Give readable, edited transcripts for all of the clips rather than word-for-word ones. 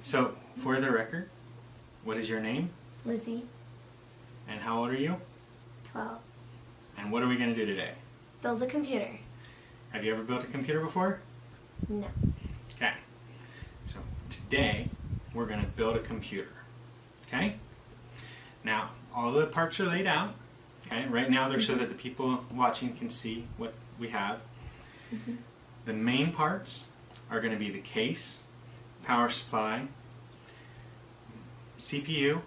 So, for the record, what is your name? Lizzy. And how old are you? 12. And what are we going to do today? Build a computer. Have you ever built a computer before? No. Okay. So, today, we're going to build a computer. Okay? Now, all the parts are laid out. Okay? Right now, they're so that the people watching can see what we have. The main parts are going to be the case, power supply, CPU,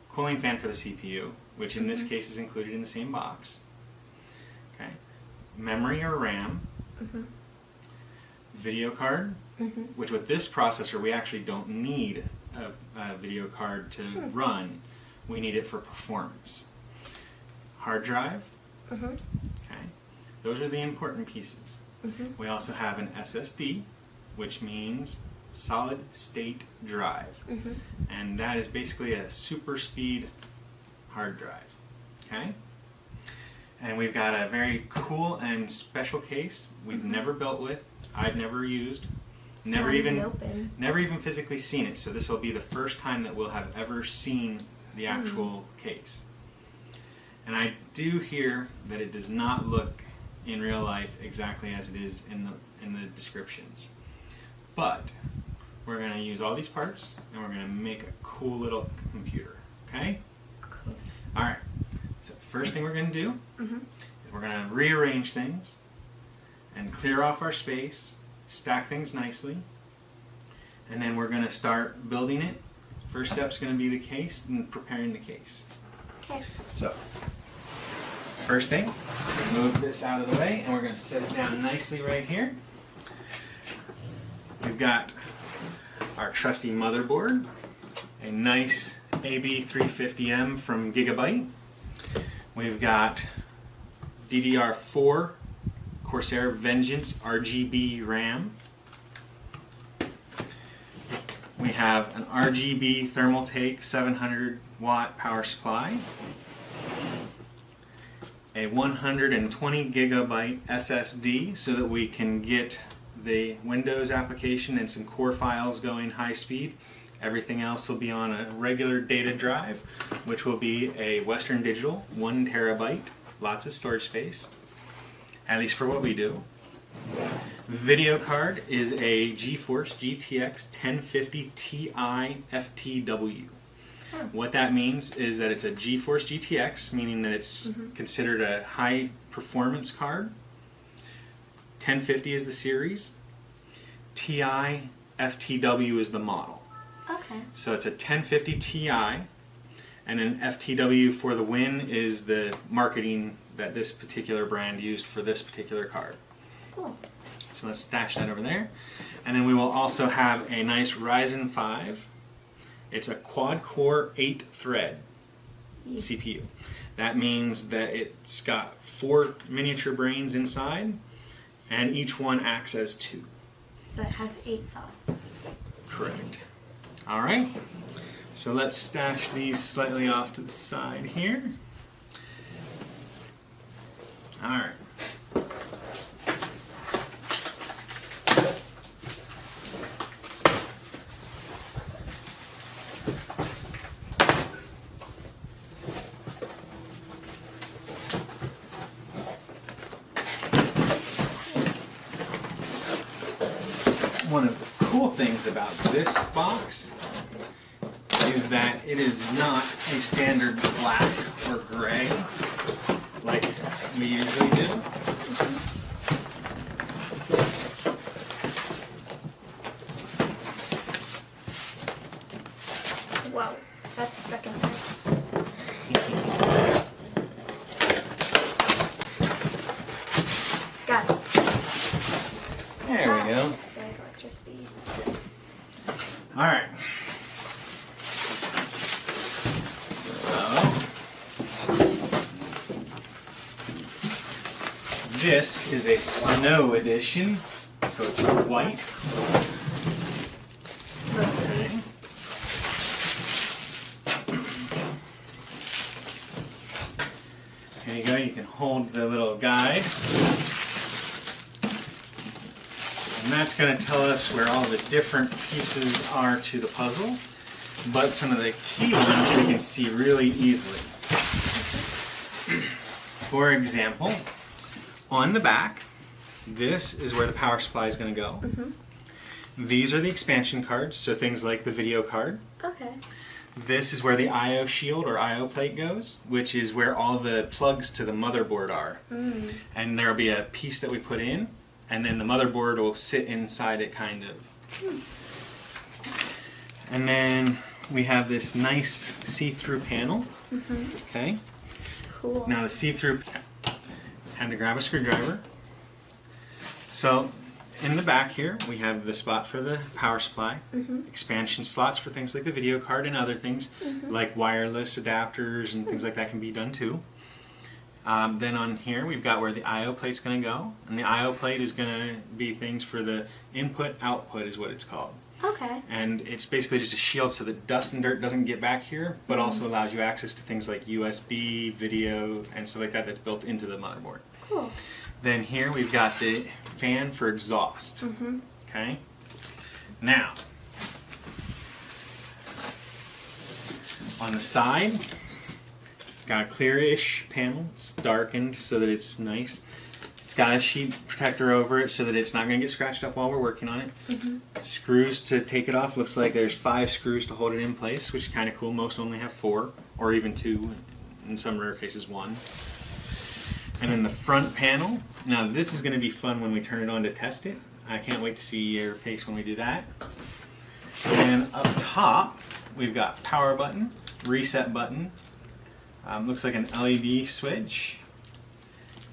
cooling fan for the CPU, which in this case is included in the same box. Okay, memory or RAM, video card, which with this processor we actually don't need a video card to run. We need it for performance. Hard drive. Okay, those are the important pieces. We also have an SSD, which means solid state drive, and that is basically a super speed hard drive. Okay, and we've got a very cool and special case we've never built with, I've never used, never even physically seen it, so this will be the first time that we'll have ever seen the actual case. And I do hear that it does not look in real life exactly as it is in the descriptions, but we're going to use all these parts and we're going to make a cool little computer. Okay? Cool. Alright, so first thing we're going to do is we're going to rearrange things and clear off our space, stack things nicely, and then we're going to start building it. First step's going to be the case and preparing the case. Okay. So, first thing, move this out of the way and we're going to set it down nicely right here. We've got our trusty motherboard, a nice AB350M from Gigabyte. We've got DDR4 Corsair Vengeance RGB RAM. We have an RGB Thermaltake 700 watt power supply. A 120 gigabyte SSD so that we can get the Windows application and some core files going high speed. Everything else will be on a regular data drive, which will be a Western Digital 1 terabyte, lots of storage space, at least for what we do. Video card is a GeForce GTX 1050 Ti FTW. What that means is that it's a GeForce GTX, meaning that it's considered a high performance card. 1050 is the series. Ti FTW is the model. Okay. So it's a 1050 Ti, and then FTW for the win is the marketing that this particular brand used for this particular card. Cool. So let's stash that over there. And then we will also have a nice Ryzen 5. It's a quad-core 8-thread CPU. That means that it's got 4 miniature brains inside, and each one acts as 2. So it has 8 thoughts. Correct. Alright, so let's stash these slightly off to the side here. Alright. One of the cool things about this box is that it is not a standard black or gray like we usually do. Whoa, that's stuck in there. Got it. There we go. Static electricity. Alright. So, this is a snow edition, so it's white. Okay. There you go, you can hold the little guide. And that's going to tell us where all the different pieces are to the puzzle, but some of the key ones we can see really easily. For example, on the back, this is where the power supply is going to go. These are the expansion cards, so things like the video card. Okay. This is where the I/O shield or I/O plate goes, which is where all the plugs to the motherboard are. And there'll be a piece that we put in, and then the motherboard will sit inside it, kind of. And then we have this nice see-through panel. Okay. Cool. Now the see-through, and to grab a screwdriver. So in the back here, we have the spot for the power supply, expansion slots for things like the video card and other things, like wireless adapters and things like that can be done too. Then on here, we've got where the I/O plate's going to go, and the I/O plate is going to be things for the input-output is what it's called. Okay. And it's basically just a shield so that dust and dirt doesn't get back here, but also allows you access to things like USB, video, and stuff like that that's built into the motherboard. Cool. Then here we've got the fan for exhaust. Okay. Now, on the side, got a clearish panel. It's darkened so that it's nice. It's got a sheet protector over it so that it's not going to get scratched up while we're working on it. Screws to take it off. Looks like there's 5 screws to hold it in place, which is kind of cool. Most only have 4, or even 2. In some rare cases, 1. And then the front panel. Now this is going to be fun when we turn it on to test it. I can't wait to see your face when we do that. And up top, we've got power button, reset button. Looks like an LED switch.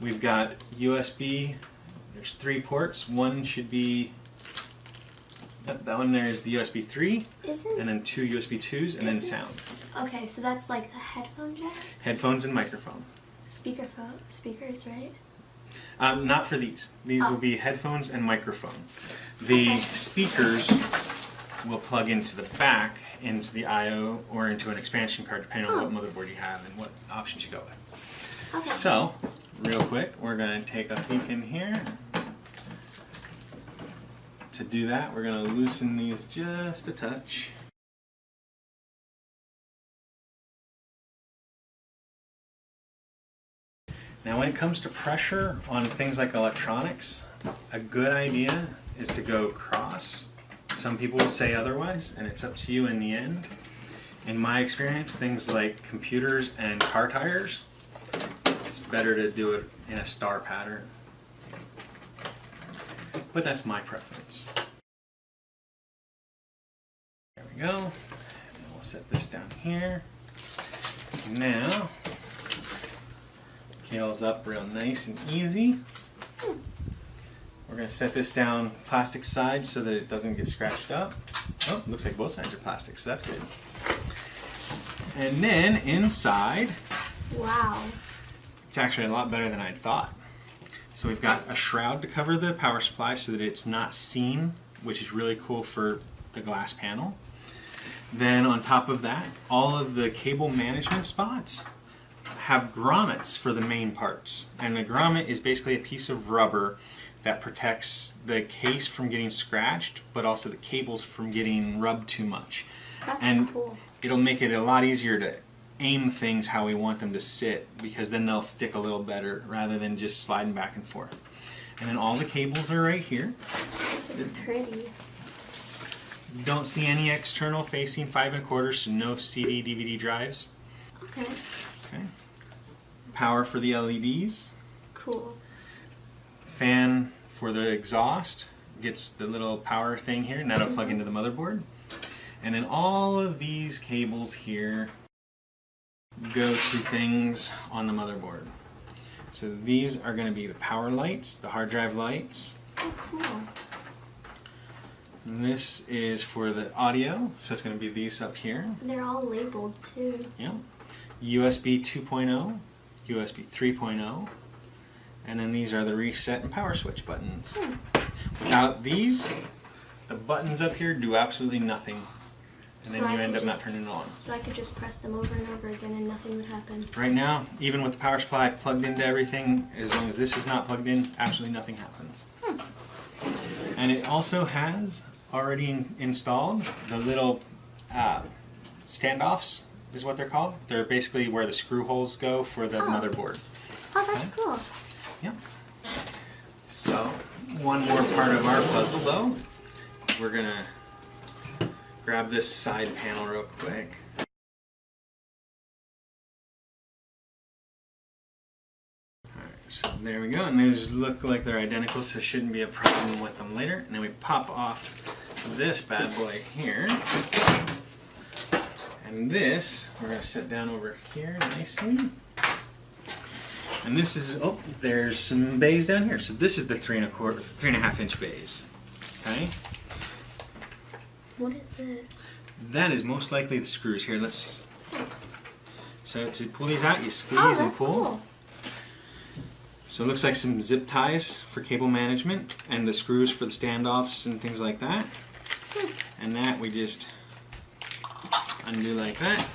We've got USB. There's 3 ports. One should be, that one there is the USB 3. And then 2 USB 2s, and then sound. Okay, so that's like the headphone jack? Headphones and microphone. Speakers, right? Not for these. These will be headphones and microphone. The speakers will plug into the back, into the I/O, or into an expansion card, depending on what motherboard you have and what options you go with. Okay. So, real quick, we're going to take a peek in here. To do that, we're going to loosen these just a touch. Now when it comes to pressure on things like electronics, a good idea is to go cross. Some people will say otherwise, and it's up to you in the end. In my experience, things like computers and car tires, it's better to do it in a star pattern. But that's my preference. There we go. And we'll set this down here. So now, Kale's up real nice and easy. We're going to set this down plastic side so that it doesn't get scratched up. Oh, looks like both sides are plastic, so that's good. And then inside, wow, it's actually a lot better than I'd thought. So we've got a shroud to cover the power supply so that it's not seen, which is really cool for the glass panel. Then on top of that, all of the cable management spots have grommets for the main parts. And the grommet is basically a piece of rubber that protects the case from getting scratched, but also the cables from getting rubbed too much. That's cool. It'll make it a lot easier to aim things how we want them to sit, because then they'll stick a little better rather than just sliding back and forth. And then all the cables are right here. It's pretty. You don't see any external facing 5 1/4, so no CD, DVD drives. Okay. Okay. Power for the LEDs. Cool. Fan for the exhaust. Gets the little power thing here, and that'll plug into the motherboard. And then all of these cables here go to things on the motherboard. So these are going to be the power lights, the hard drive lights. Oh, cool. And this is for the audio, so it's going to be these up here. They're all labeled too. Yeah. USB 2.0, USB 3.0, and then these are the reset and power switch buttons. Without these, the buttons up here do absolutely nothing, and then you end up not turning it on. So I could just press them over and over again and nothing would happen. Right now, even with the power supply plugged into everything, as long as this is not plugged in, absolutely nothing happens. And it also has already installed the little standoffs, is what they're called. They're basically where the screw holes go for the motherboard. Oh, that's cool. Yeah. So, one more part of our puzzle though. We're gonna grab this side panel real quick. So there we go, and these look like they're identical, so shouldn't be a problem with them later. And then we pop off this bad boy here. And this, we're going to sit down over here nicely. And this is, oh, there's some bays down here. So this is the 3.5 inch bays. Okay? What is this? That is most likely the screws here. So to pull these out, you squeeze and pull. Cool. So it looks like some zip ties for cable management and the screws for the standoffs and things like that. And that we just undo like that.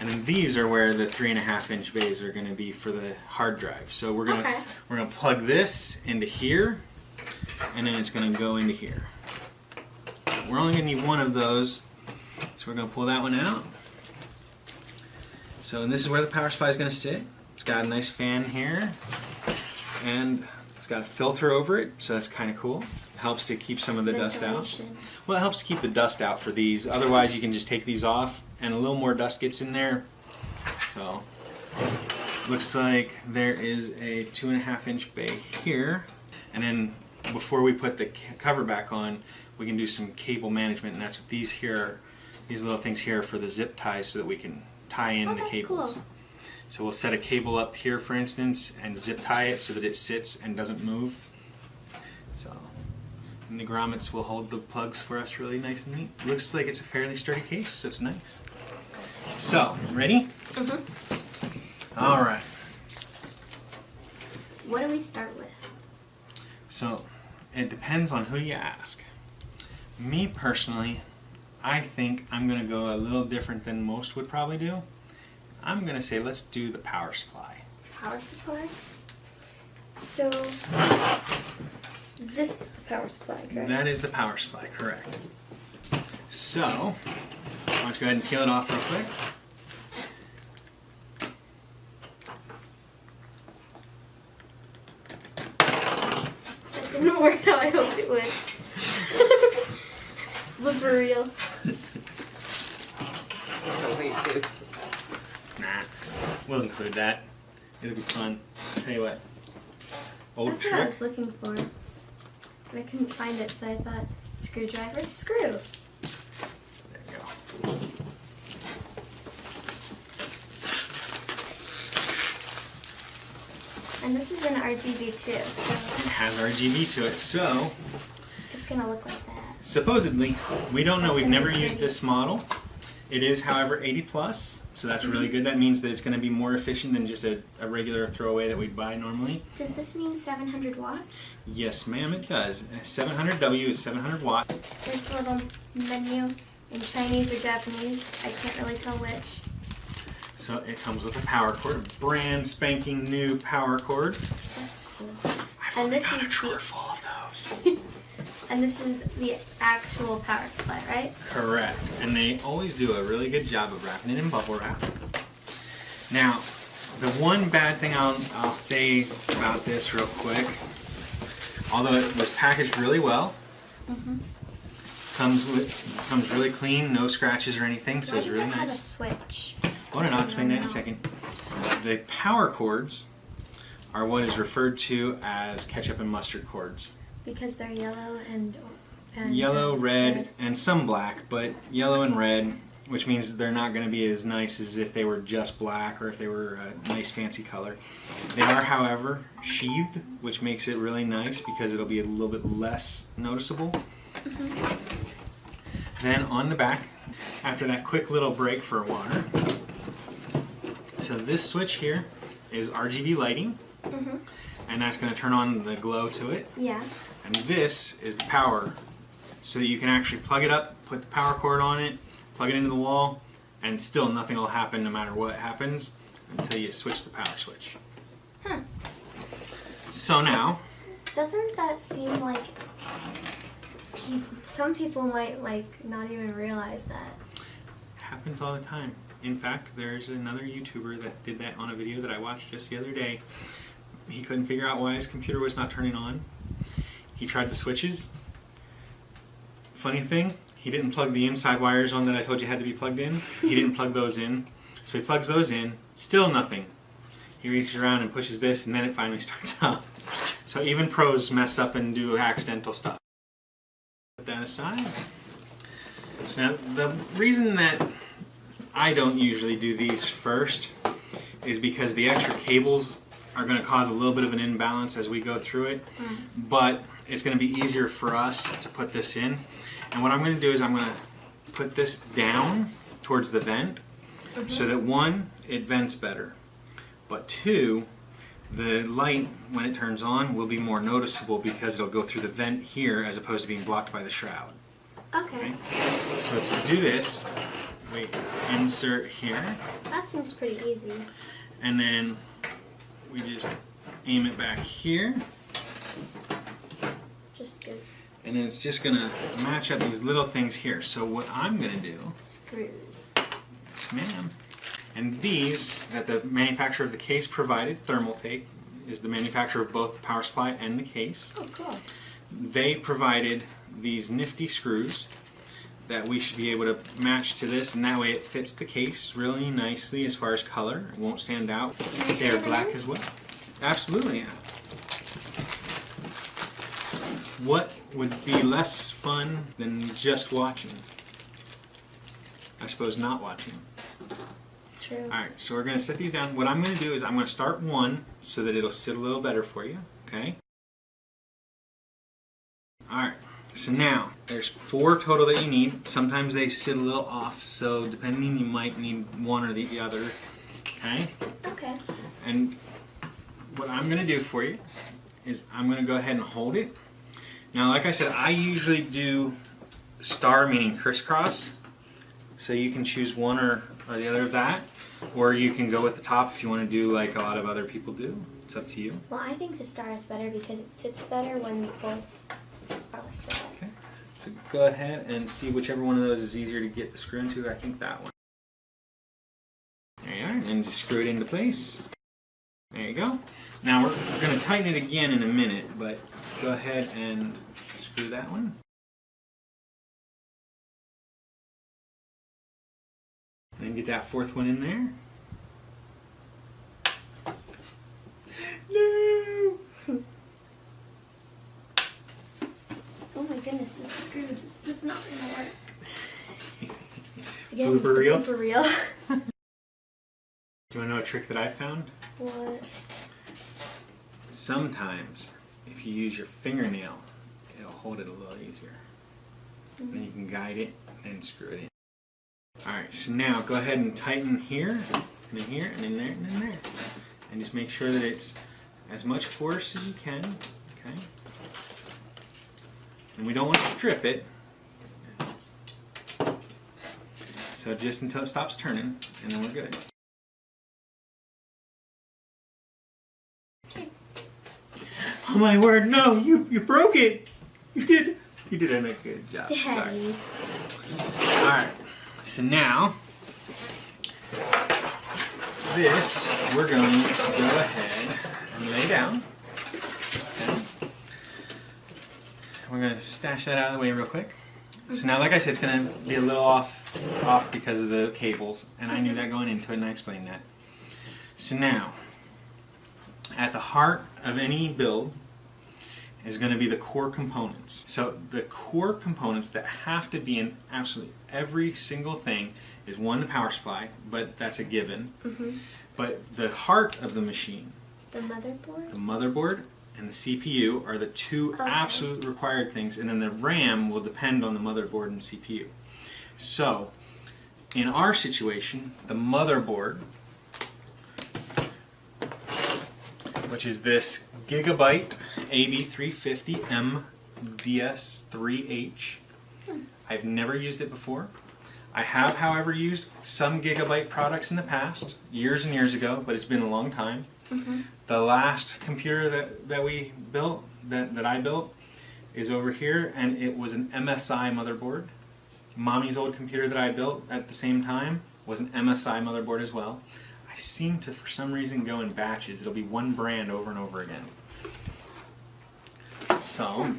And then these are where the 3.5 inch bays are going to be for the hard drive. So we're gonna plug this into here, and then it's going to go into here. We're only going to need one of those, so we're going to pull that one out. So and this is where the power supply is going to sit. It's got a nice fan here. And it's got a filter over it, so that's kind of cool. It helps to keep some of the dust out. Well, it helps to keep the dust out for these. Otherwise, you can just take these off, and a little more dust gets in there. So, looks like there is a 2.5 inch bay here. And then, before we put the cover back on, we can do some cable management, and that's what these here, these little things here are for the zip ties, so that we can tie in the cables. Cool. So we'll set a cable up here, for instance, and zip tie it so that it sits and doesn't move. So, and the grommets will hold the plugs for us really nice and neat. Looks like it's a fairly sturdy case, so it's nice. So, ready? Mm-hmm. All right. What do we start with? So, it depends on who you ask. Me personally, I think I'm going to go a little different than most would probably do. I'm going to say let's do the power supply. Power supply? So, this is the power supply, correct? That is the power supply, correct. So, why don't you go ahead and peel it off real quick. That didn't work how I hoped it would. But for real. Nah, we'll include that. It'll be fun. I'll tell you what. Old That's trick. what I was looking for. And I couldn't find it, so I thought, screwdriver, screw. There you go. And this is an RGB too, so It has RGB to it, so it's gonna look like that. supposedly, we don't know, we've never used this model. It is, however, 80 plus, so that's really good. That means that it's going to be more efficient than just a regular throwaway that we'd buy normally. Does this mean 700 watts? Yes, ma'am, it does. 700W is 700 watts. There's a little menu in Chinese or Japanese. I can't really tell which. So it comes with a power cord, a brand spanking new power cord. That's cool. I've only got a drawer full of those. And this is the actual power supply, right? Correct. And they always do a really good job of wrapping it in bubble wrap. Now, the one bad thing I'll say about this real quick, although it was packaged really well, comes really clean, no scratches or anything, so it's really nice. A switch. I'll explain that in a second. The power cords are what is referred to as ketchup and mustard cords. Because they're yellow and yellow, red, and some black, but yellow and red, which means they're not going to be as nice as if they were just black or if they were a nice fancy color. They are, however, sheathed, which makes it really nice because it'll be a little bit less noticeable. Then on the back, after that quick little break for water, so this switch here is RGB lighting, and that's going to turn on the glow to it. Yeah. And this is the power, so that you can actually plug it up, put the power cord on it, plug it into the wall, and still nothing will happen no matter what happens until you switch the power switch. Huh. So now... Doesn't that seem like some people might not even realize that. Happens all the time. In fact, there's another YouTuber that did that on a video that I watched just the other day. He couldn't figure out why his computer was not turning on. He tried the switches. Funny thing, he didn't plug the inside wires on that I told you had to be plugged in. He didn't plug those in. So he plugs those in, still nothing. He reaches around and pushes this, and then it finally starts up. So even pros mess up and do accidental stuff. Put that aside. So now, the reason that I don't usually do these first is because the extra cables are going to cause a little bit of an imbalance as we go through it, but it's going to be easier for us to put this in. And what I'm going to do is I'm going to put this down towards the vent so that one, it vents better, but two, the light when it turns on will be more noticeable because it'll go through the vent here as opposed to being blocked by the shroud. Okay. So to do this, we insert here. That seems pretty easy. And then we just aim it back here. Just this. And then it's just going to match up these little things here. So what I'm going to do... Screws. Yes, ma'am. And these, that the manufacturer of the case provided, Thermaltake, is the manufacturer of both the power supply and the case. Oh, cool. They provided these nifty screws that we should be able to match to this, and that way it fits the case really nicely as far as color. It won't stand out. They are black as well. Absolutely. What would be less fun than just watching? I suppose not watching. True. Alright, so we're going to set these down. What I'm going to do is I'm going to start one so that it'll sit a little better for you. Okay? Alright, so now there's 4 total that you need. Sometimes they sit a little off, so depending you might need one or the other. Okay? Okay. And what I'm going to do for you is I'm going to go ahead and hold it. Now, like I said, I usually do star, meaning crisscross. So you can choose one or the other of that. Or you can go with the top if you want to do like a lot of other people do. It's up to you. Well, I think the star is better because it fits better when we both are like that. Okay. So go ahead and see whichever one of those is easier to get the screw into. I think that one. There you are. And just screw it into place. There you go. Now we're going to tighten it again in a minute, but go ahead and screw that one. And get that 4th one in there. No! Oh my goodness, this screw just does not going to work. Again, Blooper reel? Blooper reel. Do you want to know a trick that I found? What? Sometimes, if you use your fingernail, it'll hold it a little easier. Then you can guide it and screw it in. Alright, so now go ahead and tighten here, and in here, and in there, and in there. And just make sure that it's as much force as you can. Okay? And we don't want to strip it. So just until it stops turning, and then we're good. Oh my word, no, you broke it! You did a good job. Sorry. Alright, so now this we're going to go ahead and lay down. Okay. We're going to stash that out of the way real quick. So now, like I said, it's going to be a little off because of the cables, and I knew that going into it, and I explained that. So now, at the heart of any build is going to be the core components. So the core components that have to be in absolutely every single thing is one, the power supply, but that's a given. But the heart of the machine, the motherboard? The motherboard and the CPU are the 2 absolute required things, and then the RAM will depend on the motherboard and CPU. So, in our situation, the motherboard, which is this Gigabyte AB350 MDS3H. I've never used it before. I have, however, used some Gigabyte products in the past, years and years ago, but it's been a long time. The last computer that we built, that I built, is over here, and it was an MSI motherboard. Mommy's old computer that I built at the same time was an MSI motherboard as well. I seem to, for some reason, go in batches. It'll be one brand over and over again. So,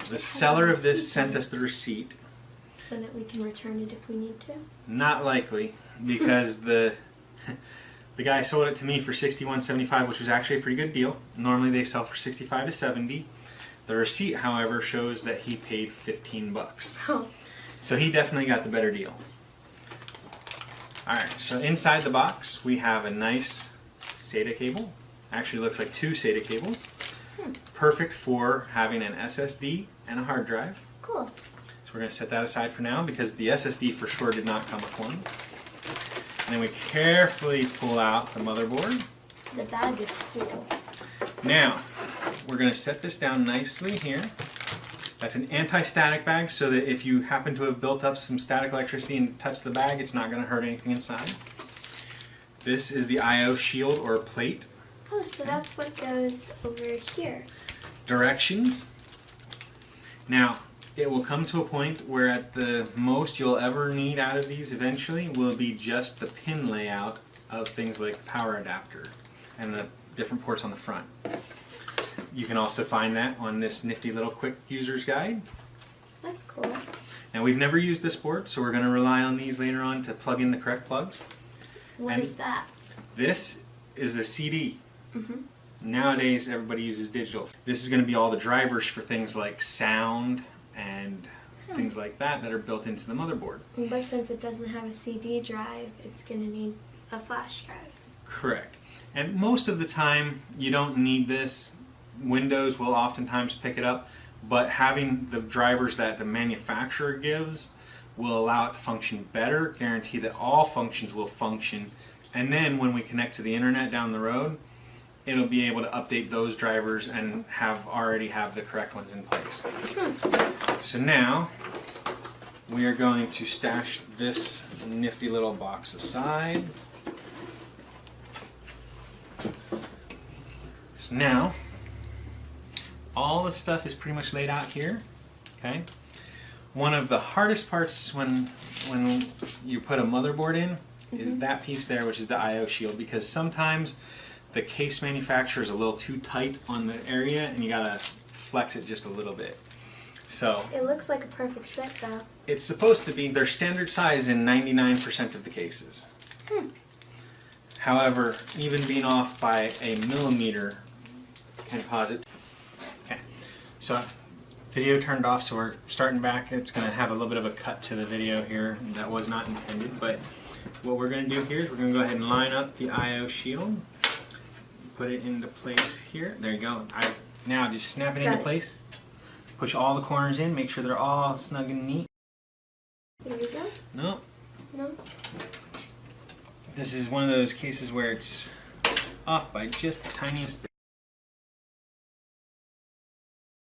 the seller of this sent us the receipt. So that we can return it if we need to? Not likely, because the guy sold it to me for $61.75, which was actually a pretty good deal. Normally they sell for $65 to $70. The receipt, however, shows that he paid $15. Oh. So he definitely got the better deal. Alright, so inside the box we have a nice SATA cable. Actually looks like two SATA cables. Perfect for having an SSD and a hard drive. Cool. So we're going to set that aside for now because the SSD for sure did not come with one. And then we carefully pull out the motherboard. The bag is cool. Now, we're going to set this down nicely here. That's an anti-static bag so that if you happen to have built up some static electricity and touch the bag, it's not going to hurt anything inside. This is the I/O shield or plate. Oh, so that's what goes over here. Directions. Now, it will come to a point where at the most you'll ever need out of these eventually will be just the pin layout of things like the power adapter and the different ports on the front. You can also find that on this nifty little quick user's guide. That's cool. Now we've never used this board, so we're going to rely on these later on to plug in the correct plugs. What is that? This is a CD. Mm-hmm. Nowadays everybody uses digital. This is going to be all the drivers for things like sound and things like that are built into the motherboard. But since it doesn't have a CD drive, it's going to need a flash drive. Correct. And most of the time you don't need this. Windows will oftentimes pick it up, but having the drivers that the manufacturer gives will allow it to function better, guarantee that all functions will function, and then when we connect to the internet down the road, it'll be able to update those drivers and already have the correct ones in place. So now we are going to stash this nifty little box aside. So now all the stuff is pretty much laid out here. Okay. One of the hardest parts when you put a motherboard in is that piece there, which is the I/O shield, because sometimes the case manufacturer is a little too tight on the area and you gotta flex it just a little bit. So it looks like a perfect fit though. It's supposed to be. They're standard size in 99% of the cases. However, even being off by a millimeter can cause it. Okay, so video turned off, so we're starting back. It's going to have a little bit of a cut to the video here. That was not intended, but what we're going to do here is we're going to go ahead and line up the I/O shield. Put it into place here. There you go. Now just snap it into place. Push all the corners in. Make sure they're all snug and neat. Here we go. No. No. This is one of those cases where it's off by just the tiniest bit.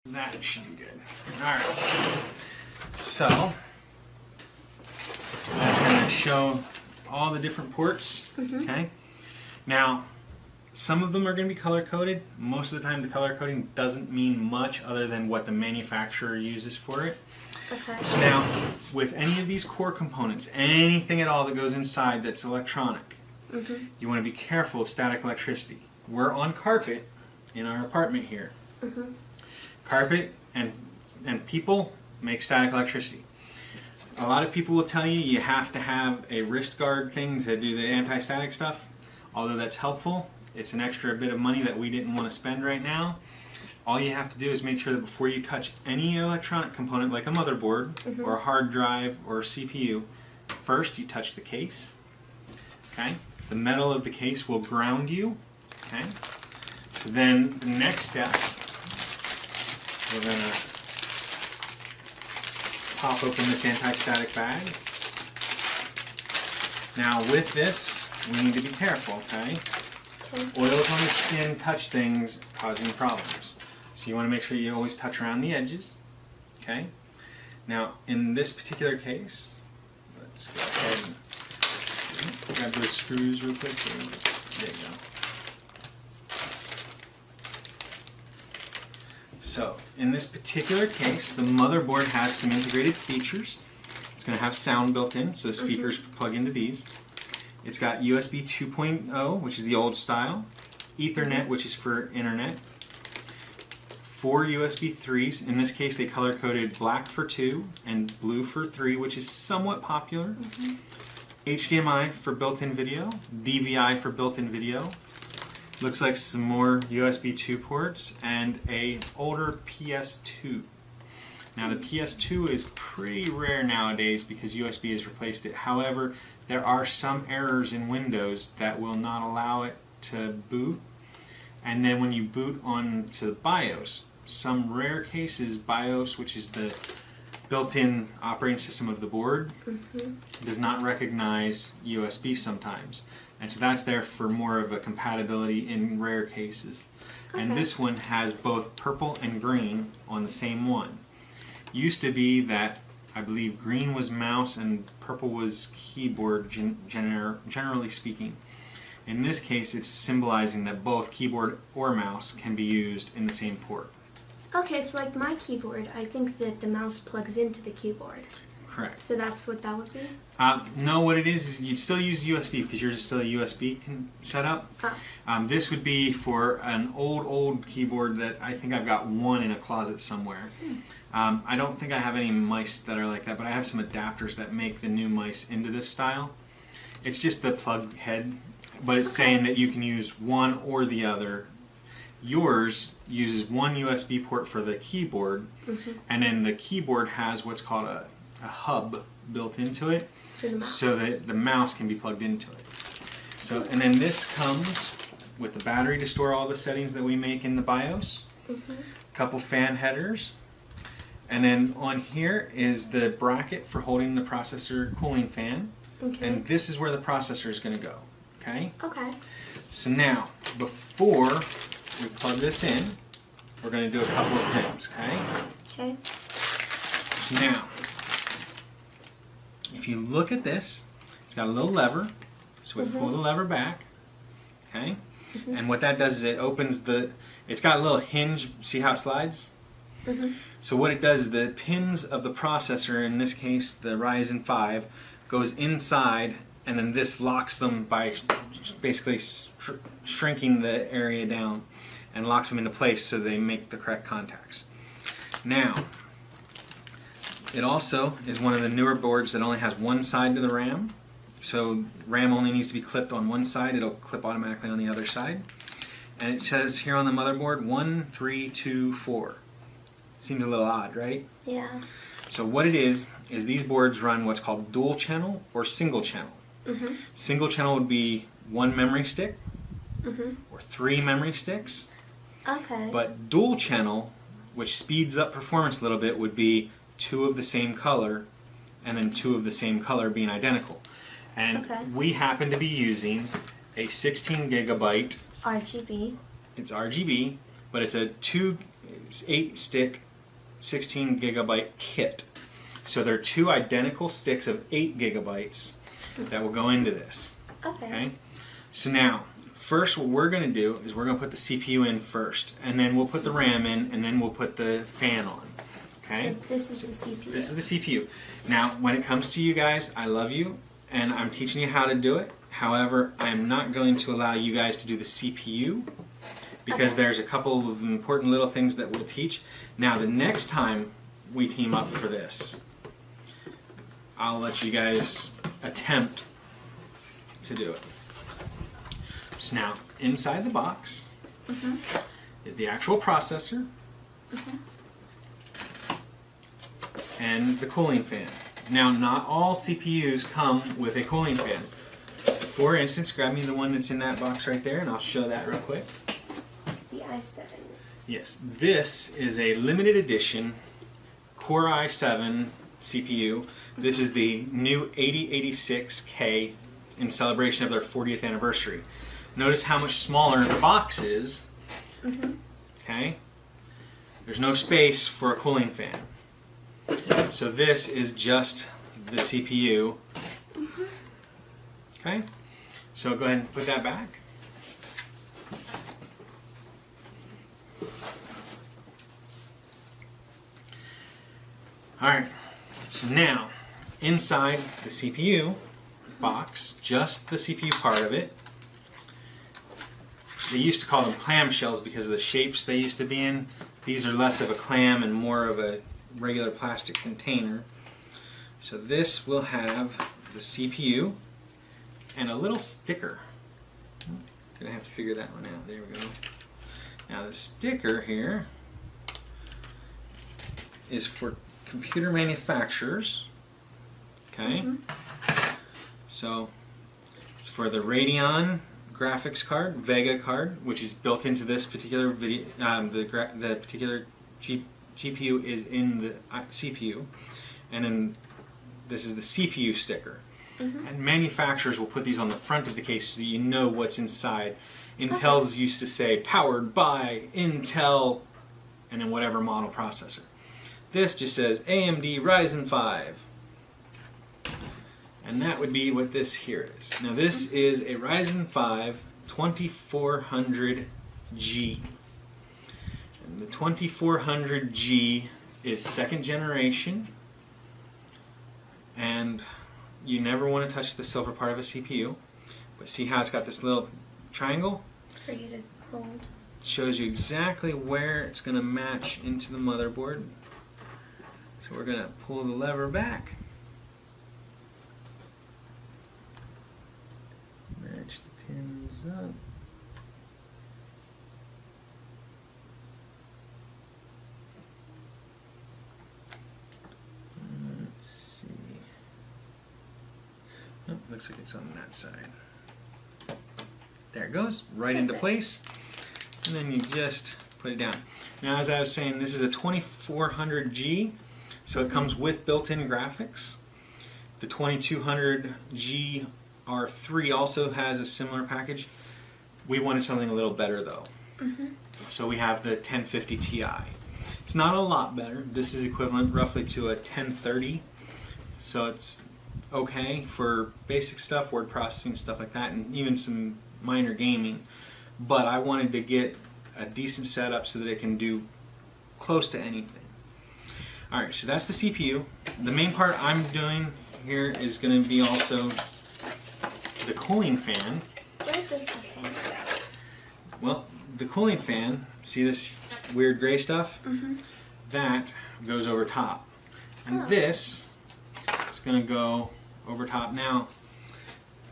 That should be good. Alright. So, that's going to show all the different ports. Okay. Now, some of them are going to be color coded. Most of the time the color coding doesn't mean much other than what the manufacturer uses for it. Okay. So now, with any of these core components, anything at all that goes inside that's electronic, you want to be careful of static electricity. We're on carpet in our apartment here. Carpet and people make static electricity. A lot of people will tell you you have to have a wrist guard thing to do the anti-static stuff. Although that's helpful, it's an extra bit of money that we didn't want to spend right now. All you have to do is make sure that before you touch any electronic component like a motherboard or a hard drive or a CPU, first you touch the case. Okay? The metal of the case will ground you. Okay? So then the next step, we're going to pop open this anti-static bag. Now with this, we need to be careful, okay? Oils on the skin touch things, causing problems. So you want to make sure you always touch around the edges. Okay? Now, in this particular case, let's go ahead and grab those screws real quick. There you go. So in this particular case, the motherboard has some integrated features. It's going to have sound built in, so speakers plug into these. It's got USB 2.0, which is the old style, Ethernet, which is for internet, 4 USB 3s. In this case, they color-coded black for 2 and blue for 3, which is somewhat popular. HDMI for built-in video, DVI for built-in video. Looks like some more USB 2 ports and a older PS2. Now the PS2 is pretty rare nowadays because USB has replaced it. However, there are some errors in Windows that will not allow it to boot. And then when you boot onto the BIOS, some rare cases, BIOS, which is the built-in operating system of the board, does not recognize USB sometimes. And so that's there for more of a compatibility in rare cases. And this one has both purple and green on the same one. Used to be that I believe green was mouse and purple was keyboard, generally speaking. In this case, it's symbolizing that both keyboard or mouse can be used in the same port. Okay, so like my keyboard, I think that the mouse plugs into the keyboard. Correct. So that's what that would be? No, what it is you'd still use USB because yours is still a USB setup. This would be for an old keyboard that I think I've got one in a closet somewhere. I don't think I have any mice that are like that, but I have some adapters that make the new mice into this style. It's just the plug head, but it's saying that you can use one or the other. Yours uses one USB port for the keyboard, and then the keyboard has what's called a hub built into it, so that the mouse can be plugged into it. So, and then this comes with the battery to store all the settings that we make in the BIOS, a couple fan headers, and then on here is the bracket for holding the processor cooling fan, and this is where the processor is going to go. Okay? Okay. So now, before we plug this in, we're going to do a couple of things, okay? Okay. So now, if you look at this, it's got a little lever, so we pull the lever back, okay? And what that does is it opens it's got a little hinge, see how it slides? So what it does is the pins of the processor, in this case the Ryzen 5, goes inside, and then this locks them by basically shrinking the area down and locks them into place so they make the correct contacts. Now, it also is one of the newer boards that only has one side to the RAM. So RAM only needs to be clipped on one side, it'll clip automatically on the other side. And it says here on the motherboard 1, 3, 2, 4. Seems a little odd, right? Yeah. So what it is these boards run what's called dual channel or single channel. Single channel would be 1 memory stick or 3 memory sticks. Okay. But dual channel, which speeds up performance a little bit, would be 2 of the same color and then 2 of the same color being identical. And we happen to be using a 16 gigabyte RGB. It's RGB, but it's a 8 stick 16 gigabyte kit. So there are 2 identical sticks of 8 gigabytes that will go into this. Okay? So now, first what we're going to do is we're going to put the CPU in first, and then we'll put the RAM in, and then we'll put the fan on. Okay? So this is the CPU. This is the CPU. Now, when it comes to you guys, I love you, and I'm teaching you how to do it. However, I am not going to allow you guys to do the CPU because there's a couple of important little things that we'll teach. Now, the next time we team up for this, I'll let you guys attempt to do it. So now, inside the box is the actual processor and the cooling fan. Now, not all CPUs come with a cooling fan. For instance, grab me the one that's in that box right there, and I'll show that real quick. The i7. Yes, this is a limited edition Core i7 CPU. This is the new 8086K in celebration of their 40th anniversary. Notice how much smaller the box is. Okay? There's no space for a cooling fan. So this is just the CPU. Okay? So go ahead and put that back. Alright, so now, inside the CPU box, just the CPU part of it, they used to call them clamshells because of the shapes they used to be in. These are less of a clam and more of a regular plastic container. So this will have the CPU and a little sticker. Gonna have to figure that one out. There we go. Now the sticker here is for computer manufacturers. Okay. So it's for the Radeon graphics card, Vega card, which is built into this particular video. The particular GPU is in the CPU, and then this is the CPU sticker. And manufacturers will put these on the front of the case so you know what's inside. Intel's used to say powered by Intel, and then whatever model processor. This just says AMD Ryzen 5. And that would be what this here is. Now this is a Ryzen 5 2400G. And the 2400G is second generation. And you never want to touch the silver part of a CPU. But see how it's got this little triangle? For you to hold. Shows you exactly where it's going to match into the motherboard. So we're going to pull the lever back. Match the pins up. Let's see. Oh, looks like it's on that side. There it goes, right into place. And then you just put it down. Now, as I was saying, this is a 2400G, so it comes with built-in graphics. The 2200G R3 also has a similar package. We wanted something a little better though. So we have the 1050 Ti. It's not a lot better. This is equivalent roughly to a 1030. So it's okay for basic stuff, word processing, stuff like that, and even some minor gaming. But I wanted to get a decent setup so that it can do close to anything. Alright, so that's the CPU. The main part I'm doing here is going to be also the cooling fan. Where does the fan go? Well, the cooling fan, see this weird gray stuff? That goes over top. And this is going to go over top. Now,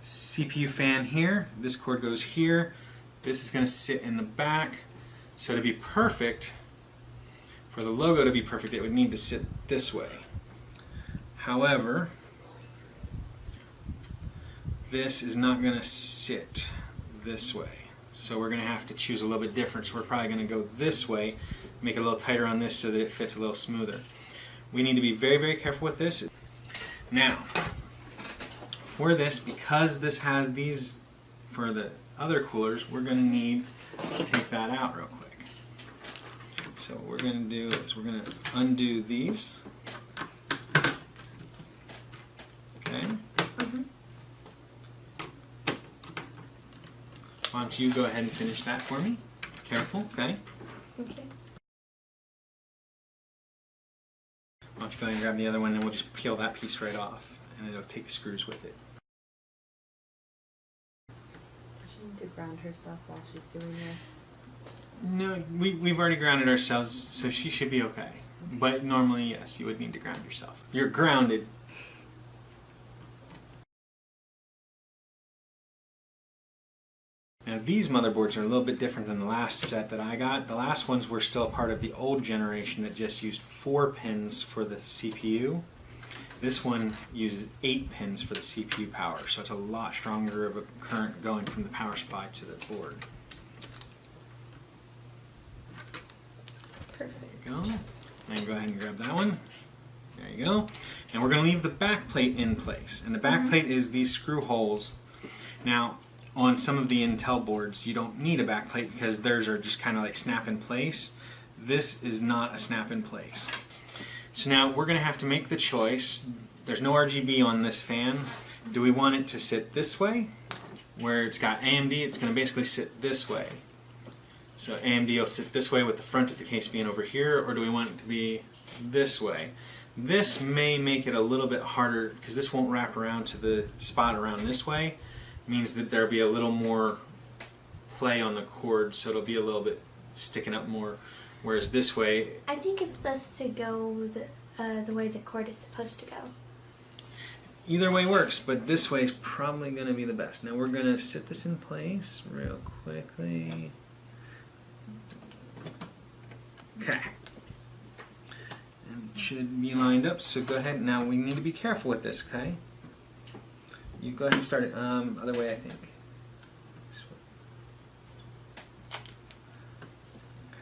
CPU fan here, this cord goes here. This is going to sit in the back. So to be perfect, for the logo to be perfect, it would need to sit this way. However, this is not going to sit this way. So we're going to have to choose a little bit different. So we're probably going to go this way, make it a little tighter on this so that it fits a little smoother. We need to be very, very careful with this. Now, for this, because this has these for the other coolers, we're going to need to take that out real quick. So what we're going to do is we're going to undo these. Okay. Why don't you go ahead and finish that for me? Careful, okay? Okay. Why don't you go ahead and grab the other one and we'll just peel that piece right off and it'll take the screws with it. Does she need to ground herself while she's doing this? No, we've already grounded ourselves, so she should be okay. But normally, yes, you would need to ground yourself. You're grounded. Now these motherboards are a little bit different than the last set that I got. The last ones were still part of the old generation that just used 4 pins for the CPU. This one uses 8 pins for the CPU power, so it's a lot stronger of a current going from the power supply to the board. Perfect. There you go. And go ahead and grab that one. There you go. And we're going to leave the back plate in place. And the back plate is these screw holes. Now, on some of the Intel boards, you don't need a back plate because theirs are just kind of like snap in place. This is not a snap in place. So now we're going to have to make the choice. There's no RGB on this fan. Do we want it to sit this way, where it's got AMD? It's going to basically sit this way. So AMD will sit this way with the front of the case being over here, or do we want it to be this way? This may make it a little bit harder because this won't wrap around to the spot around this way. It means that there'll be a little more play on the cord, so it'll be a little bit sticking up more. Whereas this way, I think it's best to go the way the cord is supposed to go. either way works, but this way is probably going to be the best. Now we're going to sit this in place real quickly. Okay. And it should be lined up, so go ahead. Now we need to be careful with this, okay? You go ahead and start it. Other way, I think. This way.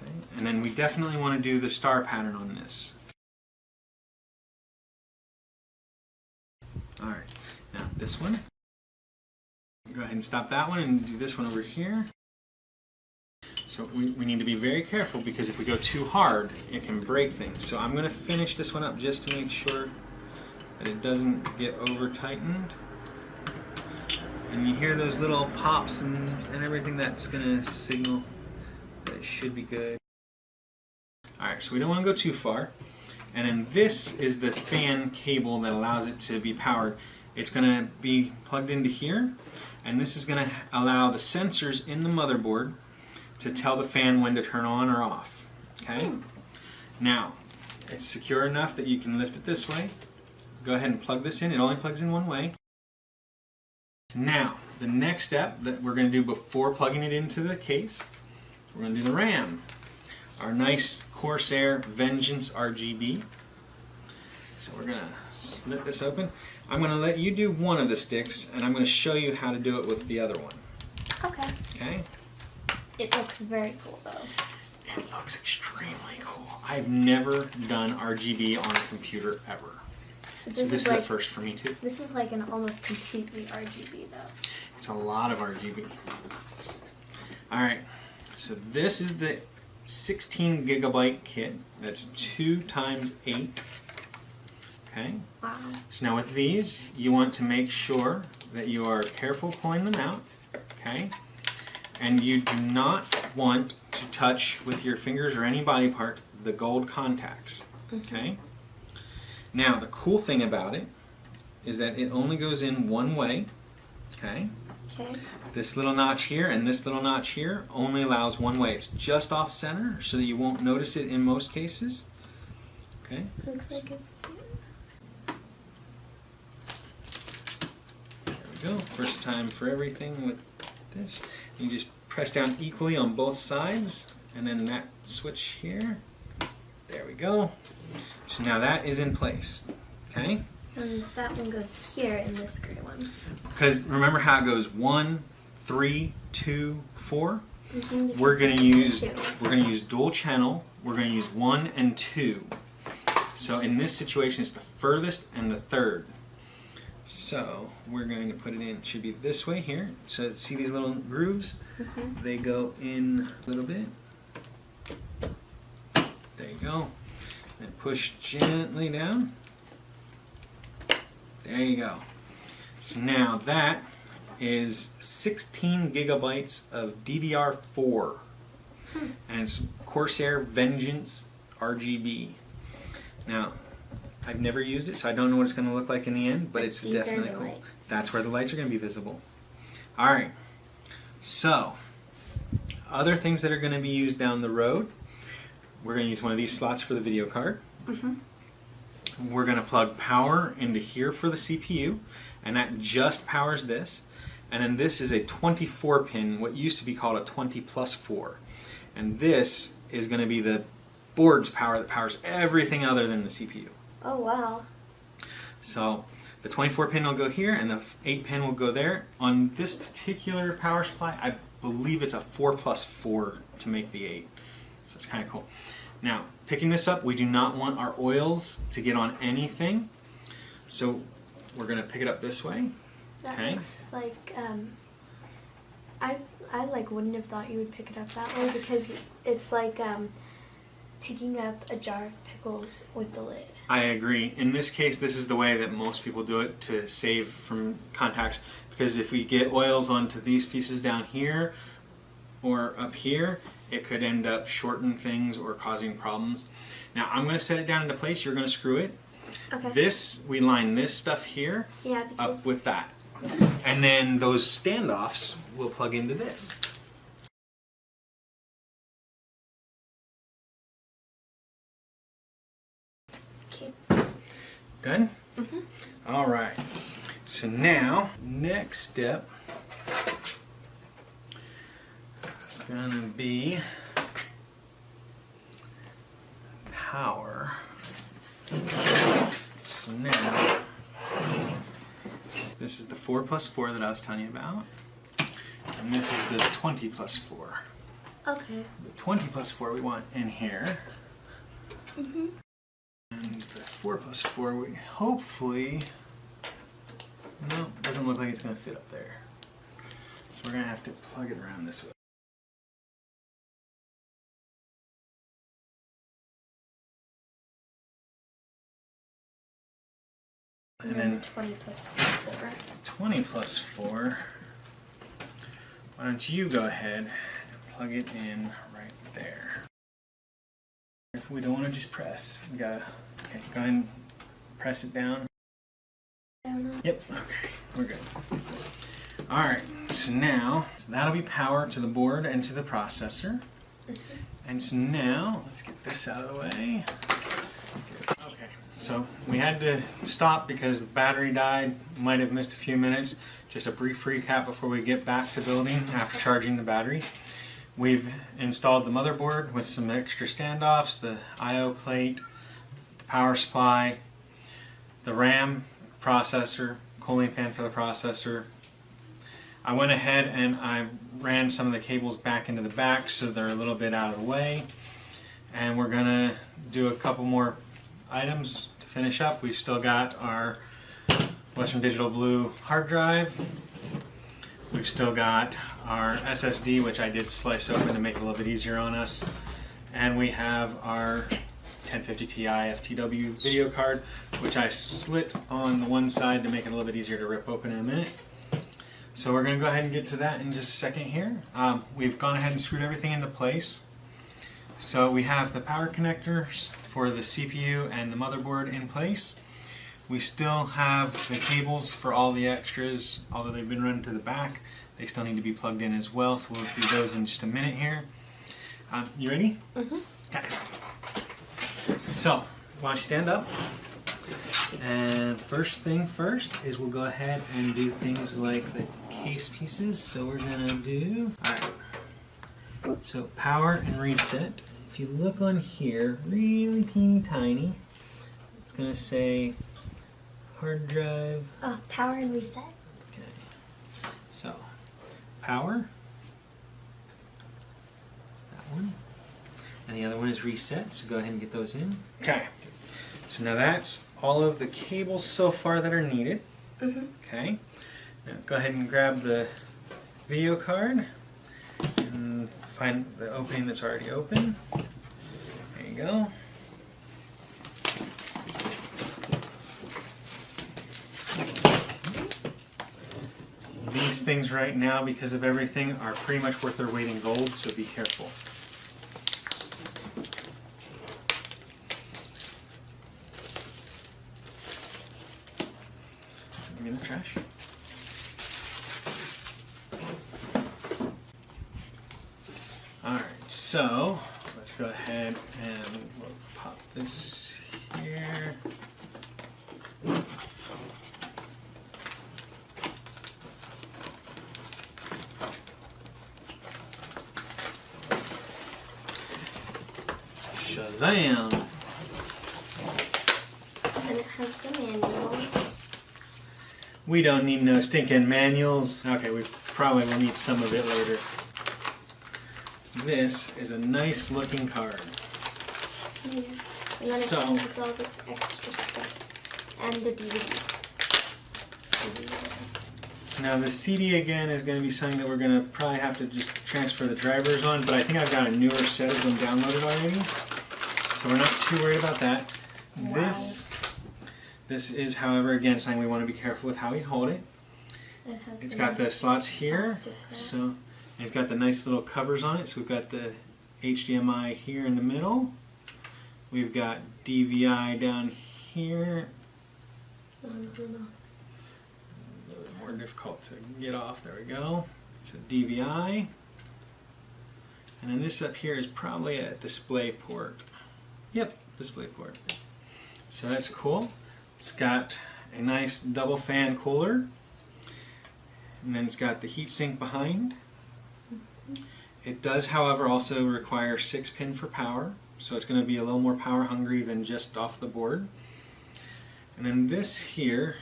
Okay. And then we definitely want to do the star pattern on this. Alright, now this one. Go ahead and stop that one and do this one over here. So we need to be very careful because if we go too hard, it can break things. So I'm going to finish this one up just to make sure that it doesn't get over tightened. And you hear those little pops and everything, that's going to signal that it should be good. Alright, so we don't want to go too far. And then this is the fan cable that allows it to be powered. It's going to be plugged into here, and this is going to allow the sensors in the motherboard to tell the fan when to turn on or off. Okay? Now, it's secure enough that you can lift it this way. Go ahead and plug this in. It only plugs in one way. Now, the next step that we're going to do before plugging it into the case, we're going to do the RAM. Our nice Corsair Vengeance RGB. So we're going to slit this open. I'm going to let you do one of the sticks, and I'm going to show you how to do it with the other one. Okay. Okay? It looks very cool, though. It looks extremely cool. I've never done RGB on a computer ever. So this is a first for me, too. This is like an almost completely RGB, though. It's a lot of RGB. Alright, so this is the 16 gigabyte kit. That's 2 × 8. Okay. Wow. So now with these, you want to make sure that you are careful pulling them out. Okay. And you do not want to touch with your fingers or any body part the gold contacts. Okay. Now the cool thing about it is that it only goes in one way. Okay. Okay. This little notch here and this little notch here only allows one way. It's just off center so that you won't notice it in most cases. Okay. Looks like it's There we go. First time for everything with this. You just press down equally on both sides and then that switch here. There we go. So now that is in place. Okay. And that one goes here in this gray one. Because remember how it goes 1, 3, 2, 4? Mm-hmm, We're going to use dual channel. We're going to use 1 and 2. So in this situation, it's the furthest and the third. So we're going to put it in. It should be this way here. So see these little grooves? Mm-hmm. They go in a little bit. There you go. And push gently down. There you go. So now that is 16 gigabytes of DDR4. And it's Corsair Vengeance RGB. Now, I've never used it, so I don't know what it's going to look like in the end, but it's definitely cool. Lights. That's where the lights are going to be visible. Alright, so other things that are going to be used down the road, we're going to use one of these slots for the video card. Mm-hmm. We're going to plug power into here for the CPU, and that just powers this. And then this is a 24 pin, what used to be called a 20+4. And this is going to be the board's power that powers everything other than the CPU. Oh, wow. So the 24 pin will go here and the 8 pin will go there. On this particular power supply, I believe it's a 4+4 to make the 8. So it's kind of cool. Now, picking this up, we do not want our oils to get on anything. So we're going to pick it up this way. That Okay. looks like, I like wouldn't have thought you would pick it up that way because it's like picking up a jar of pickles with the lid. I agree. In this case, this is the way that most people do it to save from contacts, because if we get oils onto these pieces down here or up here, it could end up shortening things or causing problems. Now I'm going to set it down into place, you're going to screw it, Okay. This, we line this stuff here Yeah, because up with that. And then those standoffs will plug into this. okay. Done? All right. So now, next step is going to be power. So now, this is the 4+4 that I was telling you about. And this is the 20+4. Okay. The 20+4 we want in here. And the 4+4 we hopefully, no, doesn't look like it's going to fit up there. So we're going to have to plug it around this way. And then 20+4. 20+4. Why don't you go ahead and plug it in right there. We don't want to just press. We gotta, okay, go ahead and press it down. Yep, okay, we're good. Alright, so now, that'll be power to the board and to the processor. And so now, let's get this out of the way. Okay, so we had to stop because the battery died. Might have missed a few minutes. Just a brief recap before we get back to building after charging the battery. We've installed the motherboard with some extra standoffs, the I/O plate, the power supply, the RAM, processor, cooling fan for the processor. I went ahead and I ran some of the cables back into the back so they're a little bit out of the way. And we're gonna do a couple more items to finish up. We've still got our Western Digital Blue hard drive. We've still got our SSD, which I did slice open to make it a little bit easier on us. And we have our 1050 Ti FTW video card, which I slit on the one side to make it a little bit easier to rip open in a minute. So we're going to go ahead and get to that in just a second here. We've gone ahead and screwed everything into place. So we have the power connectors for the CPU and the motherboard in place. We still have the cables for all the extras, although they've been run to the back. They still need to be plugged in as well, so we'll do those in just a minute here. You ready? Okay. So, why don't you stand up? And first thing first is we'll go ahead and do things like the case pieces. So we're gonna do, alright. So power and reset. If you look on here, really teeny tiny, it's gonna say hard drive. Oh, power and reset. Okay. So, power. That's that one. And the other one is reset, so go ahead and get those in. Okay. So now that's all of the cables so far that are needed. Okay. Now go ahead and grab the video card and find the opening that's already open. There you go. These things right now, because of everything, are pretty much worth their weight in gold, so be careful. Give me the trash. Alright, so let's go ahead and we'll pop this here. Shazam! And it has the manuals. We don't need no stinking manuals. Okay, we probably will need some of it later. This is a nice looking card. Yeah. And then it So- comes with all this extra stuff. And the DVD. So now the CD again is going to be something that we're going to probably have to just transfer the drivers on, but I think I've got a newer set of them downloaded already. So we're not too worried about that. Wow. This is, however, again, something we want to be careful with how we hold it. It has It's the got the nice slots here, plastic there. so and it's got the nice little covers on it. So we've got the HDMI here in the middle. We've got DVI down here. No, no, no. A little bit more difficult to get off. There we go. It's a DVI. And then this up here is probably a display port. Yep, display port. So that's cool. It's got a nice double fan cooler. And then it's got the heat sink behind. It does, however, also require 6-pin for power. So it's going to be a little more power hungry than just off the board. And then this here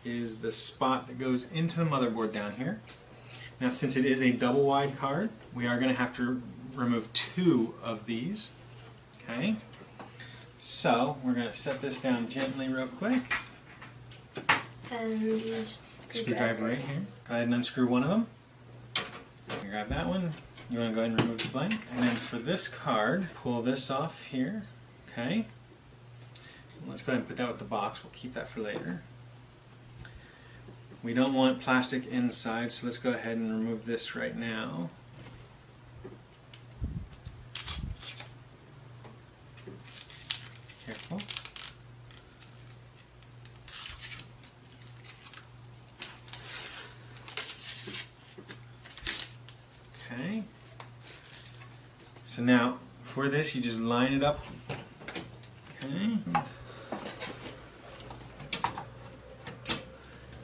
is the spot that goes into the motherboard down here. Now, since it is a double wide card, we are going to have to remove 2 of these. Okay. So we're going to set this down gently real quick. And just Screwdriver right here. Go ahead and unscrew one of them. You grab that one. You want to go ahead and remove the blank. And then for this card, pull this off here. Okay. Let's go ahead and put that with the box. We'll keep that for later. We don't want plastic inside, so let's go ahead and remove this right now. Careful. Okay. So now, for this, you just line it up. Okay.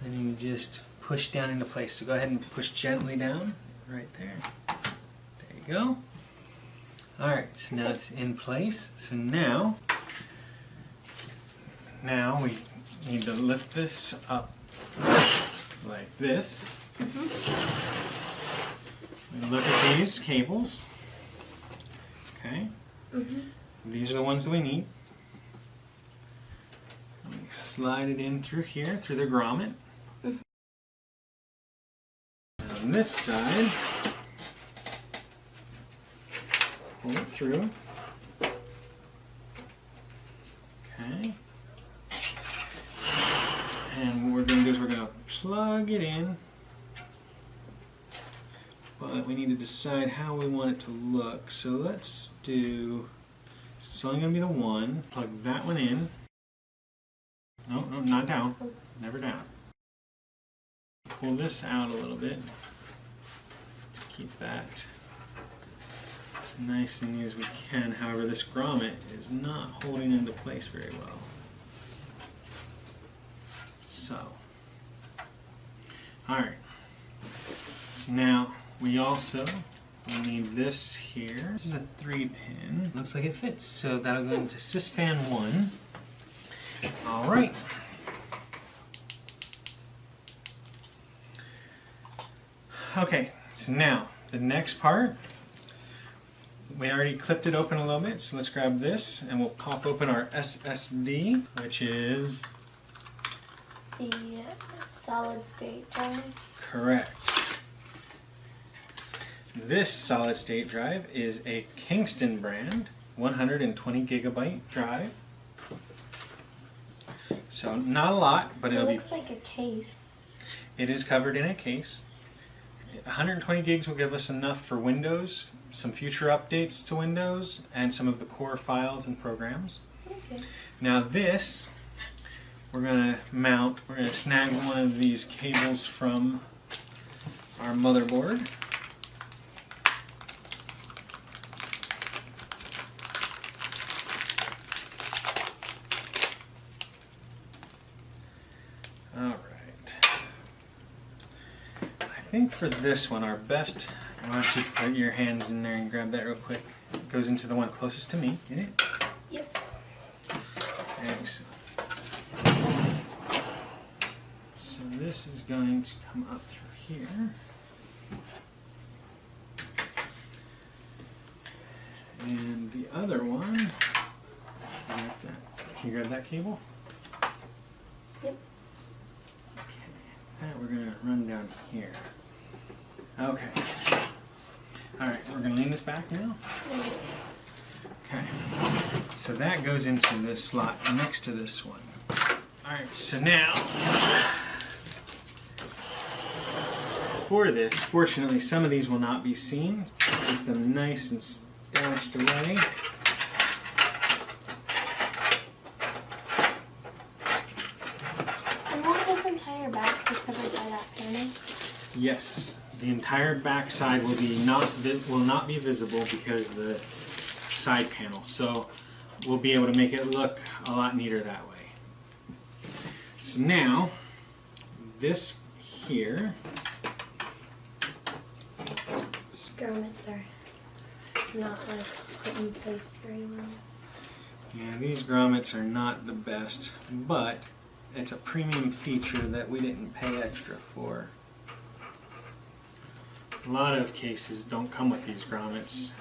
Then you just push down into place. So go ahead and push gently down, right there. There you go. Alright, so now it's in place. So now we need to lift this up like this. And look at these cables. Okay. These are the ones that we need. Slide it in through here, through the grommet. On this side, pull it through. Okay. And what we're going to do is we're going to plug it in. But we need to decide how we want it to look. So let's do, it's only going to be the one. Plug that one in. No, no, not down. Never down. Pull this out a little bit to keep that as nice and neat as we can. However, this grommet is not holding into place very well. So, alright. So now we also need this here. This is a 3-pin. Looks like it fits. So that'll go into sysfan 1. Alright. Okay, so now the next part, we already clipped it open a little bit, so let's grab this and we'll pop open our SSD, which is the solid state drive. correct. This solid state drive is a Kingston brand 120 gigabyte drive. So not a lot, but It it'll be. looks like a case. It is covered in a case. 120 gigs will give us enough for Windows, some future updates to Windows, and some of the core files and programs. Okay. Now this, we're going to mount, we're going to snag one of these cables from our motherboard. I think for this one, our best, why don't you put your hands in there and grab that real quick. It goes into the one closest to me. Get it? Yep. Excellent. So this is going to come up through here. And the other one, can you grab that cable? Yep. Okay, that we're going to run down here. Okay. Alright, we're going to lean this back now. Okay. So that goes into this slot next to this one. Alright, so now, for this, fortunately some of these will not be seen. Keep them nice and stashed away. Yes, the entire back side will not be visible because of the side panel. So we'll be able to make it look a lot neater that way. So now, this here, Grommets are not like put in place very well. yeah, these grommets are not the best, but it's a premium feature that we didn't pay extra for. A lot of cases don't come with these grommets,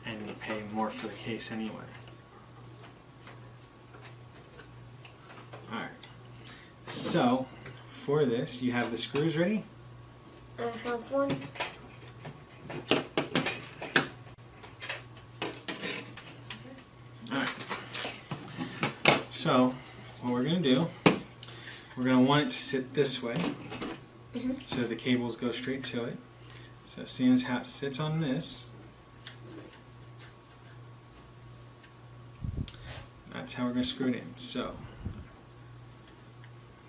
and you pay more for the case anyway. Alright, so for this, you have the screws ready? I have one. Alright, so what we're going to do, we're going to want it to sit this way, so the cables go straight to it. So seeing as how it sits on this, that's how we're going to screw it in. So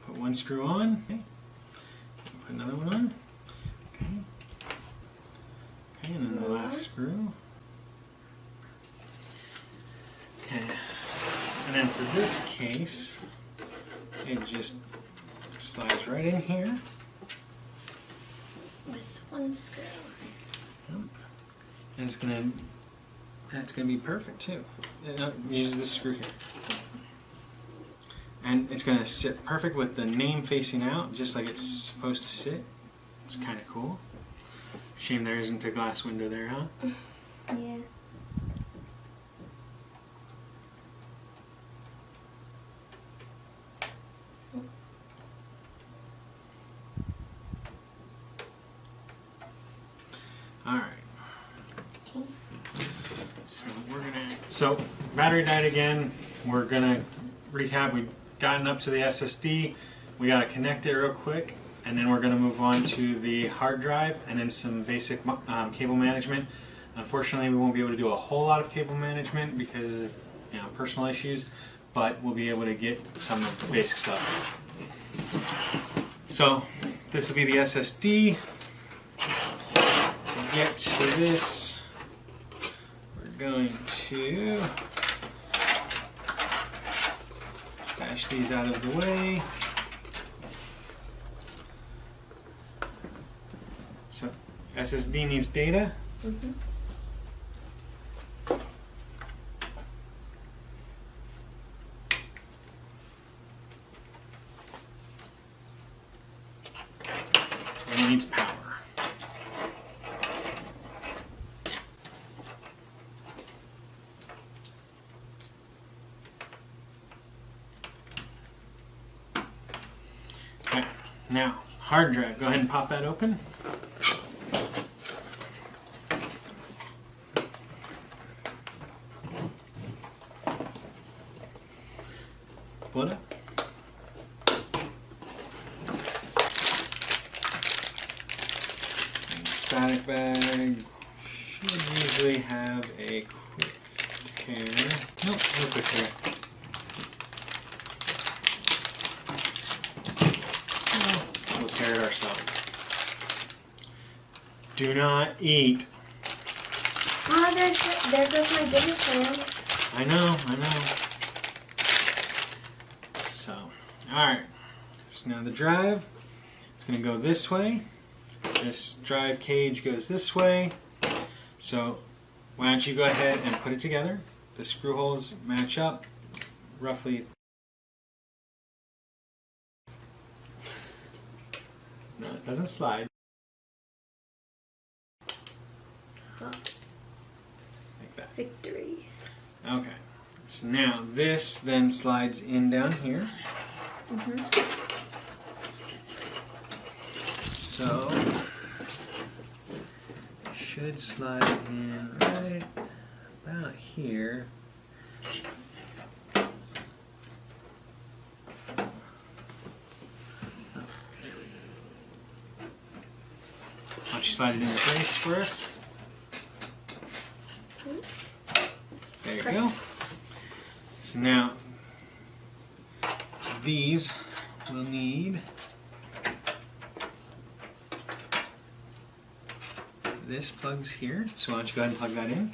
put one screw on, okay. Put another one on, okay. Okay, and then the last screw. Okay, and then for this case, it just slides right in here. With one screw. And that's gonna be perfect too. It uses this screw here. And it's gonna sit perfect with the name facing out, just like it's supposed to sit. It's kind of cool. Shame there isn't a glass window there, huh? Yeah. Alright. So battery died again. We're gonna recap. We've gotten up to the SSD. We gotta connect it real quick, and then we're gonna move on to the hard drive and then some basic cable management. Unfortunately, we won't be able to do a whole lot of cable management because of personal issues, but we'll be able to get some of the basic stuff. So this will be the SSD. To get to this, we're going to stash these out of the way. So SSD needs data. And it needs power. Okay, now hard drive. Go ahead and pop that open. Pull it up. Static bag should usually have a quick tear. Nope, no quick tear. So we'll tear it ourselves. Do not eat. Ah, there goes my dinner plans. I know. So, alright. So now the drive, it's going to go this way. This drive cage goes this way. So why don't you go ahead and put it together. The screw holes match up roughly. No, it doesn't slide. Huh. Like that. Victory. Okay. So now this then slides in down here. So it should slide in right about here. Why don't you slide it into place for us? There you go. So now these will need this plugs here, so why don't you go ahead and plug that in.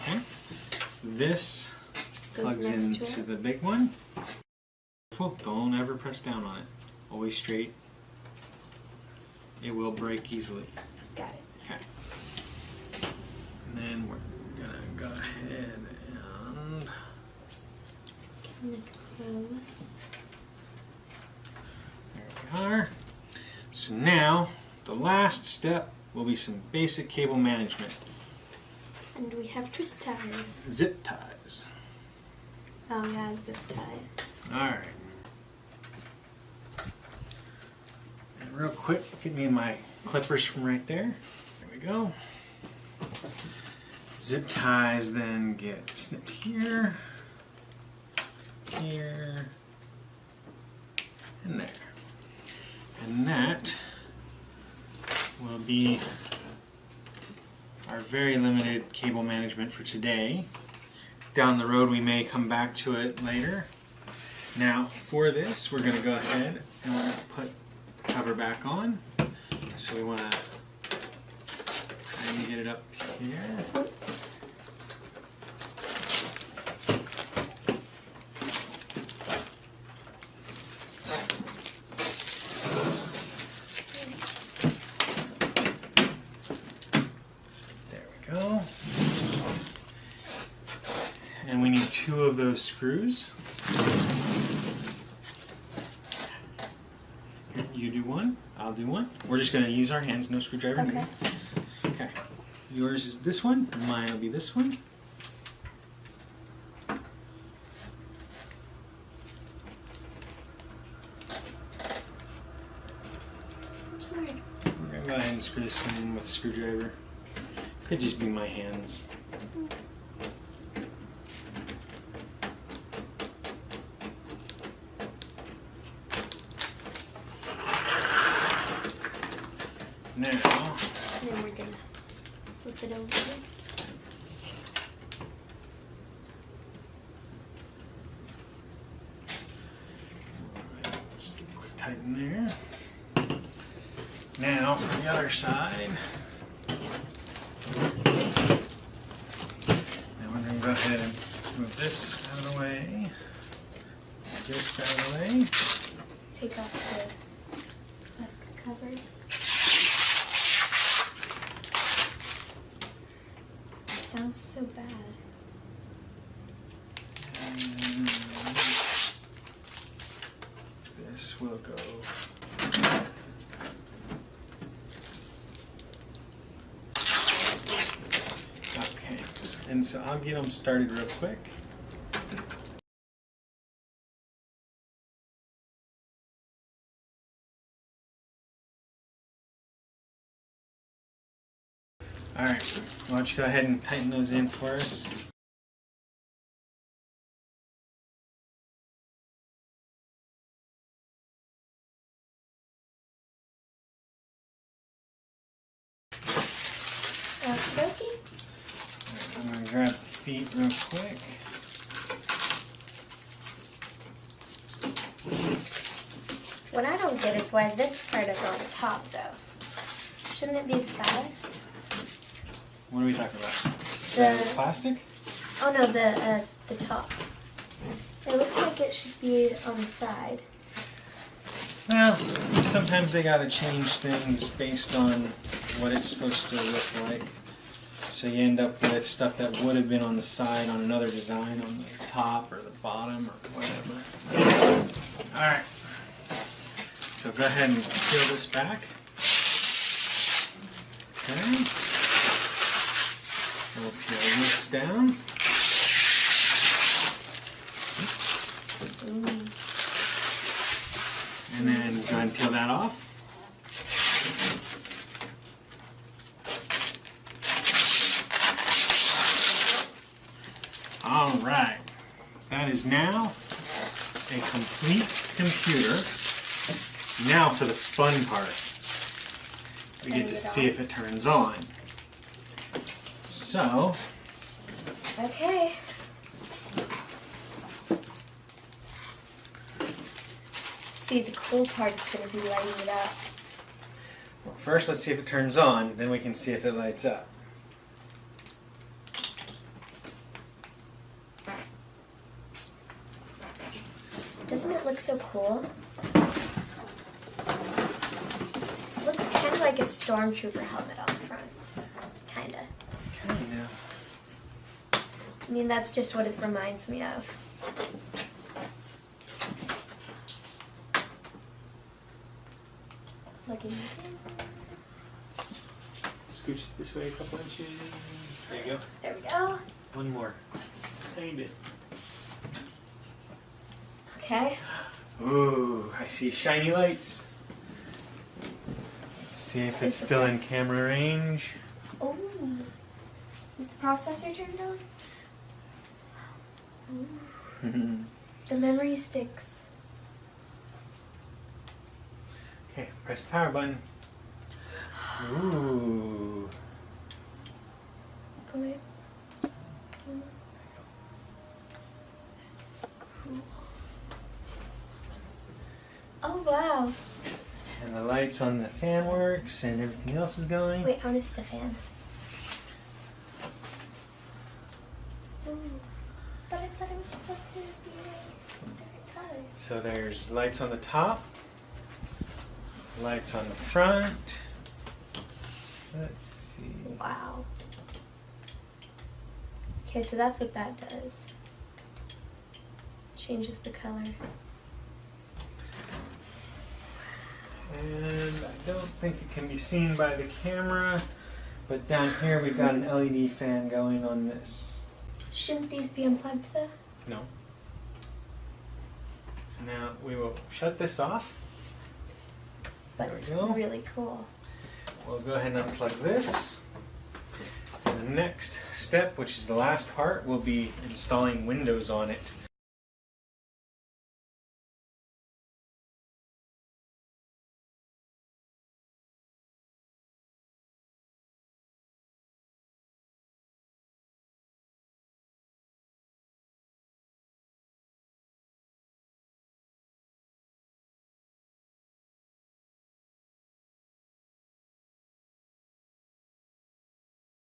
Okay. This plugs into the big one. Don't ever press down on it. Always straight. It will break easily. Got it. Okay. And then we're gonna go ahead and there we are. So now the last step will be some basic cable management. And we have twist ties. Zip ties. Oh yeah, zip ties. Alright. And real quick, get me my clippers from right there. There we go. Zip ties then get snipped here, here, and there. And that will be our very limited cable management for today. Down the road we may come back to it later. Now for this we're going to go ahead and we're going to put the cover back on. So we want to try and get it up here. Go. And we need 2 of those screws. You do one, I'll do one. We're just going to use our hands, no screwdriver needed. Okay. Yours is this one, mine will be this one. We're going to go ahead and screw this one in with a screwdriver. Could just be my hands. Now, and then we're gonna flip it over. Alright, just do a quick tighten there. Now for the other side. Now we're going to go ahead and move this out of the way, this out of the way. Take off the cover. It sounds so bad. And this will go. Okay, and so I'll get them started real quick. Alright, why don't you go ahead and tighten those in for us. Okey-dokey. Alright, I'm going to grab the feet real quick. What I don't get is why this part is on top, though. Shouldn't it be the side? What are we talking about? The plastic? Oh no, the top. It looks like it should be on the side. Well, sometimes they gotta change things based on what it's supposed to look like. So you end up with stuff that would have been on the side on another design on the top or the bottom or whatever. Alright. So go ahead and peel this back. Okay. We'll peel this down. And then go ahead and peel that off. Alright. That is now a complete computer. Now for the fun part. We get to see if it turns on. So, Okay. See, the cool part's gonna be lighting it up. Well, first, let's see if it turns on, then we can see if it lights up. Doesn't it look so cool? It looks kind of like a stormtrooper helmet on the front. Kinda. Kind of. I mean, that's just what it reminds me of. Looking. Scooch it this way a couple inches. There you go. There we go. One more. Tiny bit. Okay. Ooh, I see shiny lights. Let's see if it's still in camera range. Oh. Is the processor turned on? Ooh. The memory sticks. Okay, press the power button. Ooh. Okay. Cool. Oh wow. And the lights on the fan works and everything else is going. Wait, I want to see the fan. Ooh. But I thought it was supposed to be different colors. So there's lights on the top, lights on the front. Let's see. Wow. Okay, so that's what that does. Changes the color. And I don't think it can be seen by the camera, but down here we've got an LED fan going on this. Shouldn't these be unplugged though? No. So now we will shut this off. But There we it's go. really cool. We'll go ahead and unplug this. And the next step, which is the last part, will be installing Windows on it.